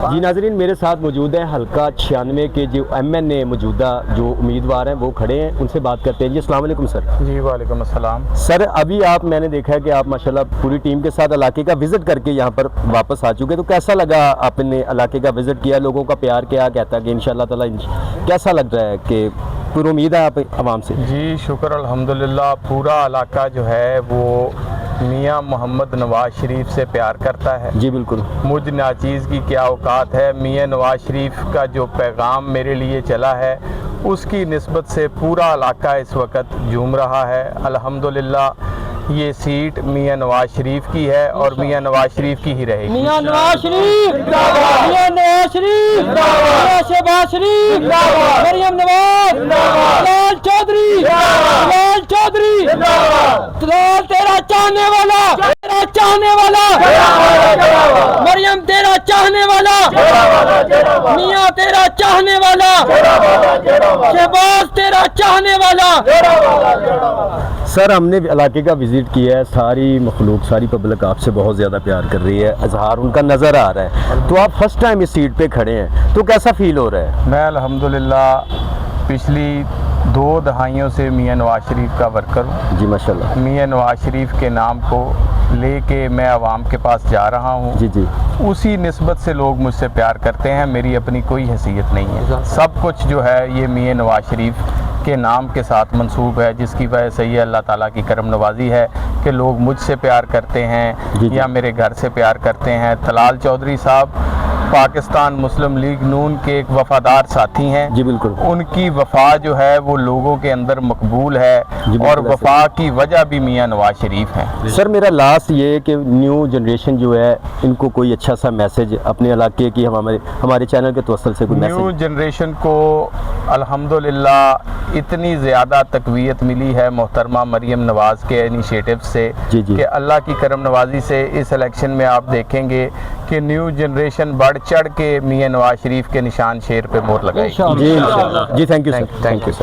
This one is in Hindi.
जी नाजरीन, मेरे साथ मौजूद है हल्का 96 के जो MNA मौजूदा जो उम्मीदवार हैं वो खड़े हैं, उनसे बात करते हैं। जी अस्सलाम वालेकुम सर। जी वालेकुम अस्सलाम। सर अभी मैंने देखा है कि आप माशाल्लाह पूरी टीम के साथ इलाके का विजिट करके यहाँ पर वापस आ चुके, तो कैसा लगा? आपने इलाके का विजिट किया, लोगों का प्यार क्या कहता है कि इंशाल्लाह ताला कैसा लग रहा है कि पूरी उम्मीद है आप आवाम से? जी शुक्र अल्हम्दुलिल्लाह, पूरा इलाका जो है वो मियाँ मोहम्मद नवाज शरीफ से प्यार करता है। जी बिल्कुल। मुझ नाचीज़ की क्या औकात है, मियाँ नवाज शरीफ का जो पैगाम मेरे लिए चला है उसकी निस्बत से पूरा इलाका इस वक्त झूम रहा है। अल्हम्दुलिल्लाह ये सीट मियाँ नवाज शरीफ की है और मियाँ नवाज शरीफ की ही रहेगी। मियाँ नवाज शरीफ, मियाँ नवाज शरीफ, मियाँ शहबाज शरीफ, मरियम नवाज, लाल चौधरी, लाल चौधरी, लाल तेरा चाहने वाला, तेरा चाहने वाला, मरियम तेरा चाहने वाला, मियाँ तेरा चाहने वाला, शहबाज तेरा चाहने वाला। सर हमने इलाके का विजिट किया है, सारी मखलूक सारी पब्लिक आपसे बहुत ज़्यादा प्यार कर रही है, इजहार उनका नज़र आ रहा है। तो आप फर्स्ट टाइम इस सीट पे खड़े हैं, तो कैसा फील हो रहा है? मैं अल्हम्दुलिल्लाह पिछली 2 दहाइयों से मियाँ नवाज शरीफ का वर्कर हूँ। जी माशाल्लाह। मियाँ नवाज शरीफ के नाम को लेके मैं आवाम के पास जा रहा हूँ। जी जी। उसी निस्बत से लोग मुझसे प्यार करते हैं, मेरी अपनी कोई हैसियत नहीं है। सब कुछ जो है ये मियाँ नवाज शरीफ के नाम के साथ मंसूब है, जिसकी वजह से ये अल्लाह ताला की करम नवाजी है कि लोग मुझसे प्यार करते हैं या मेरे घर से प्यार करते हैं। तलाल चौधरी साहब पाकिस्तान मुस्लिम लीग नून के एक वफ़ादार साथी हैं। जी बिल्कुल। उनकी वफ़ा जो है वो लोगों के अंदर मकबूल है और वफ़ा की वजह भी मियाँ नवाज शरीफ है। सर मेरा लास्ट ये कि न्यू जनरेशन जो है इनको कोई अच्छा सा मैसेज अपने इलाके की हमारे चैनल के तवसल से कोई न्यू मैसेज? जनरेशन को अल्हम्दुलिल्लाह इतनी ज़्यादा तकवीयत मिली है मोहतरमा मरियम नवाज़ के इनिशिएटिव से कि अल्लाह की करम नवाजी से इस इलेक्शन में आप देखेंगे कि न्यू जनरेशन बढ़ चढ़ के मियाँ नवाज शरीफ के निशान शेर पे मोहर लगाएगी। जी thank you sir. Thank you.